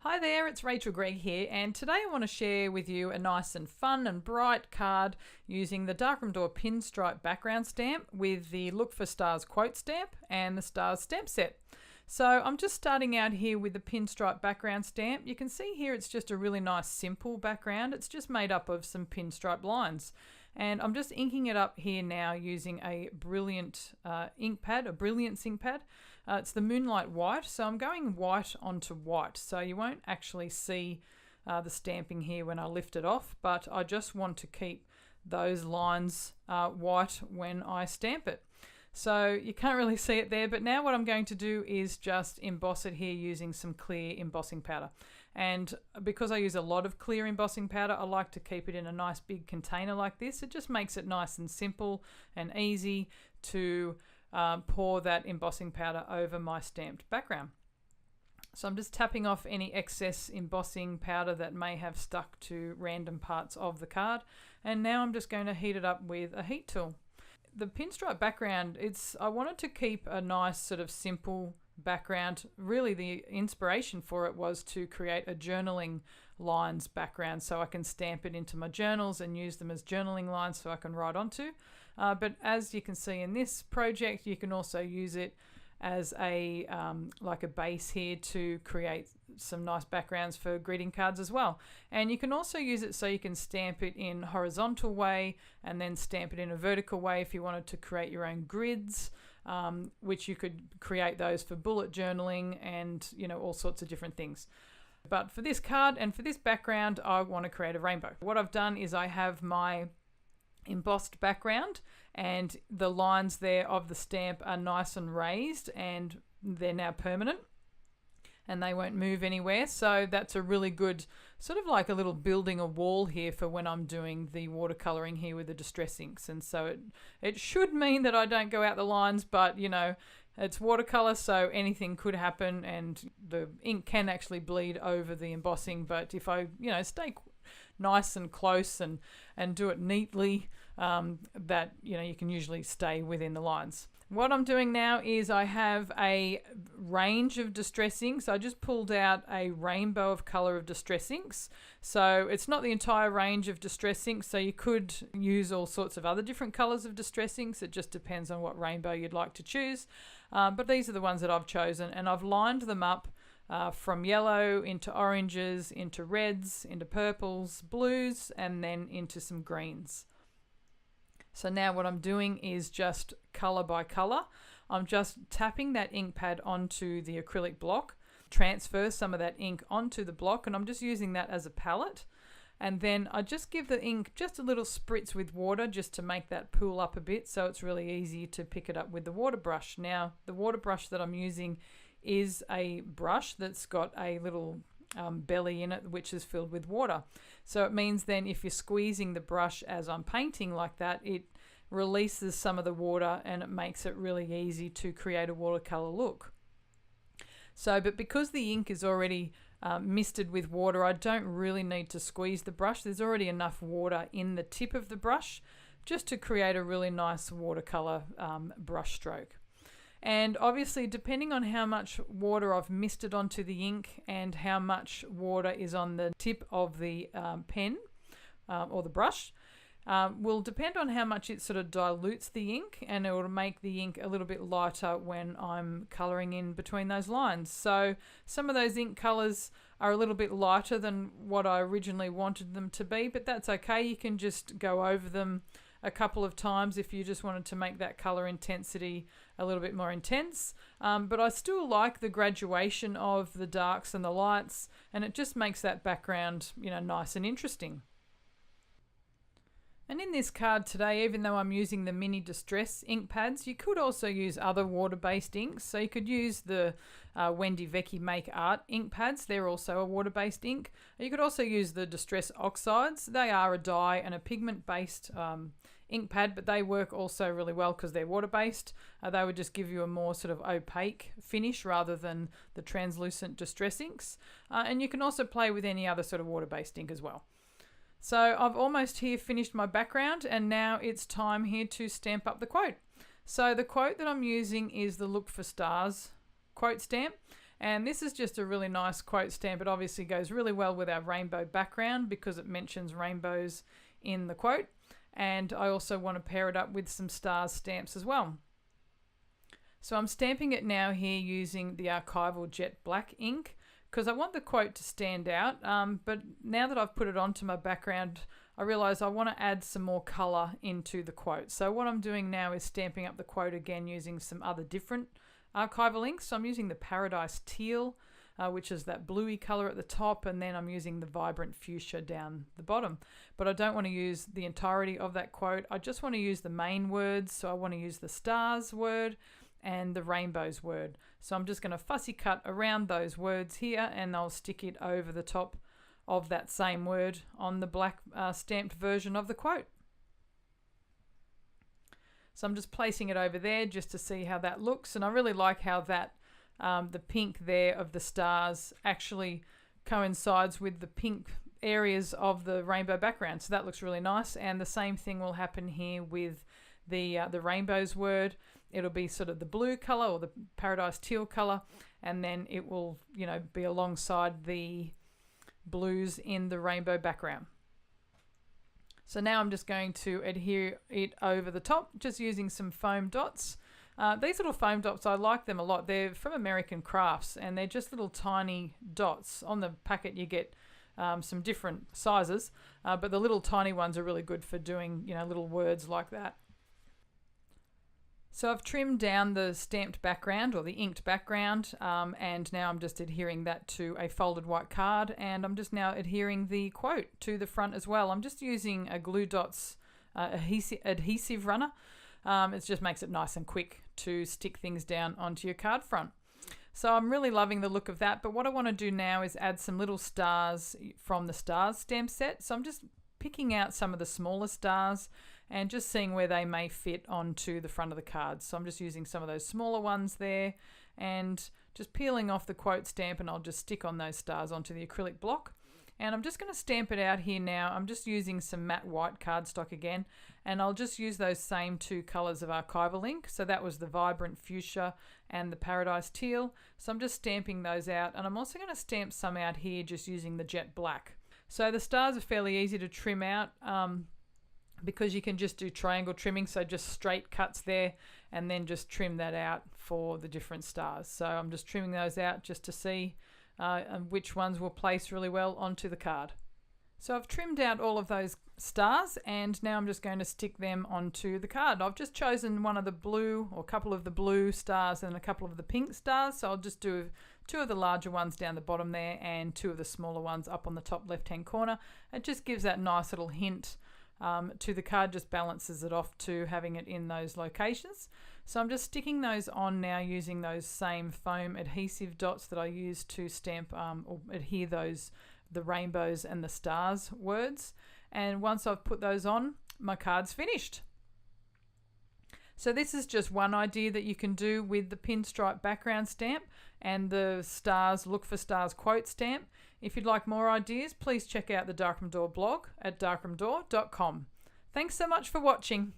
Hi there, it's Rachel Gregg here, and today I want to share with you a nice and fun and bright card using the Darkroom Door pinstripe background stamp with the Look for Stars quote stamp and the Stars stamp set. So I'm just starting out here with the pinstripe background stamp. You can see here it's just a really nice simple background. It's just made up of some pinstripe lines. And I'm just inking it up here now using a Brilliant ink pad, a Brilliance ink pad. It's the Moonlight White, so I'm going white onto white, so you won't actually see the stamping here when I lift it off, but I just want to keep those lines white when I stamp it. So you can't really see it there, but now what I'm going to do is just emboss it here using some clear embossing powder. And because I use a lot of clear embossing powder, I like to keep it in a nice big container like this. It just makes it nice and simple and easy to pour that embossing powder over my stamped background. So I'm just tapping off any excess embossing powder that may have stuck to random parts of the card. And now I'm just going to heat it up with a heat tool. The pinstripe background, I wanted to keep a nice sort of simple background. Really the inspiration for it was to create a journaling lines background so I can stamp it into my journals and use them as journaling lines so I can write onto. But as you can see in this project, you can also use it as a like a base here to create some nice backgrounds for greeting cards as well. And you can also use it so you can stamp it in horizontal way and then stamp it in a vertical way if you wanted to create your own grids, which you could create those for bullet journaling and all sorts of different things. But for this card and for this background, I want to create a rainbow. What I've done is I have my embossed background and the lines there of the stamp are nice and raised and they're now permanent and they won't move anywhere. So that's a really good sort of like a little building a wall here for when I'm doing the watercoloring here with the distress inks. And so it should mean that I don't go out the lines, but it's watercolor, so anything could happen and the ink can actually bleed over the embossing. But if I stay nice and close and do it neatly, that you can usually stay within the lines. What I'm doing now is I have a range of distress inks. I just pulled out a rainbow of color of distress inks. So it's not the entire range of distress inks, so you could use all sorts of other different colors of distress inks. It just depends on what rainbow you'd like to choose. But these are the ones that I've chosen, and I've lined them up from yellow into oranges, into reds, into purples, blues, and then into some greens. So now what I'm doing is just color by color. I'm just tapping that ink pad onto the acrylic block, transfer some of that ink onto the block, and I'm just using that as a palette. And then I just give the ink just a little spritz with water just to make that pool up a bit, so it's really easy to pick it up with the water brush. Now, the water brush that I'm using is a brush that's got a little belly in it which is filled with water. So it means then if you're squeezing the brush as I'm painting like that, it releases some of the water and it makes it really easy to create a watercolor look. So, but because the ink is already misted with water, I don't really need to squeeze the brush. There's already enough water in the tip of the brush just to create a really nice watercolor brush stroke. And obviously, depending on how much water I've misted onto the ink and how much water is on the tip of the pen or the brush, will depend on how much it sort of dilutes the ink, and it will make the ink a little bit lighter when I'm colouring in between those lines. So some of those ink colours are a little bit lighter than what I originally wanted them to be, but that's okay. You can just go over them a couple of times if you just wanted to make that colour intensity a little bit more intense. But I still like the graduation of the darks and the lights, and it just makes that background, nice and interesting. And in this card today, even though I'm using the mini distress ink pads, you could also use other water-based inks. So you could use the Wendy Vecchi Make Art ink pads. They're also a water-based ink. You could also use the Distress Oxides. They are a dye and a pigment-based ink pad, but they work also really well because they're water-based. They would just give you a more sort of opaque finish rather than the translucent distress inks. And you can also play with any other sort of water-based ink as well. So I've almost here finished my background, and now it's time here to stamp up the quote. So the quote that I'm using is the Look for Stars quote stamp, And this is just a really nice quote stamp. It obviously goes really well with our rainbow background because it mentions rainbows in the quote. And I also want to pair it up with some stars stamps as well. So I'm stamping it now here using the Archival Jet Black ink because I want the quote to stand out. But now that I've put it onto my background, I realise I want to add some more colour into the quote. So what I'm doing now is stamping up the quote again using some other different archival inks. So I'm using the Paradise Teal, which is that bluey colour at the top, and then I'm using the Vibrant Fuchsia down the bottom. But I don't want to use the entirety of that quote. I just want to use the main words. So I want to use the stars word and the rainbows word. So I'm just going to fussy cut around those words here, and I'll stick it over the top of that same word on the black stamped version of the quote. So I'm just placing it over there just to see how that looks, and I really like how that the pink there of the stars actually coincides with the pink areas of the rainbow background. So that looks really nice, and the same thing will happen here with the rainbows word. It'll be sort of the blue color or the Paradise Teal color, and then it will, you know, be alongside the blues in the rainbow background. So now I'm just going to adhere it over the top, just using some foam dots. These little foam dots, I like them a lot. They're from American Crafts, and they're just little tiny dots. On the packet you get some different sizes, but the little tiny ones are really good for doing, you know, little words like that. So I've trimmed down the stamped background or the inked background, and now I'm just adhering that to a folded white card, and I'm just now adhering the quote to the front as well. I'm just using a Glue Dots adhesive runner. It just makes it nice and quick to stick things down onto your card front. So I'm really loving the look of that, but what I want to do now is add some little stars from the stars stamp set. So I'm just picking out some of the smaller stars and just seeing where they may fit onto the front of the card. So I'm just using some of those smaller ones there and just peeling off the quote stamp, and I'll just stick on those stars onto the acrylic block. And I'm just going to stamp it out here now. I'm just using some matte white cardstock again, and I'll just use those same two colors of archival ink. So that was the Vibrant Fuchsia and the Paradise Teal. So I'm just stamping those out, and I'm also going to stamp some out here just using the Jet Black. So the stars are fairly easy to trim out because you can just do triangle trimming, so just straight cuts there and then just trim that out for the different stars. So I'm just trimming those out just to see which ones will place really well onto the card. So I've trimmed out all of those stars, and now I'm just going to stick them onto the card. I've just chosen one of the blue, or a couple of the blue stars and a couple of the pink stars, so I'll just do two of the larger ones down the bottom there and two of the smaller ones up on the top left hand corner. It just gives that nice little hint to the card, just balances it off to having it in those locations. So I'm just sticking those on now using those same foam adhesive dots that I used to stamp or adhere the rainbows and the stars words. And once I've put those on, my card's finished. So this is just one idea that you can do with the pinstripe background stamp and the stars, Look for Stars quote stamp. If you'd like more ideas, please check out the Darkroom Door blog at darkrooomdoor.com. Thanks so much for watching.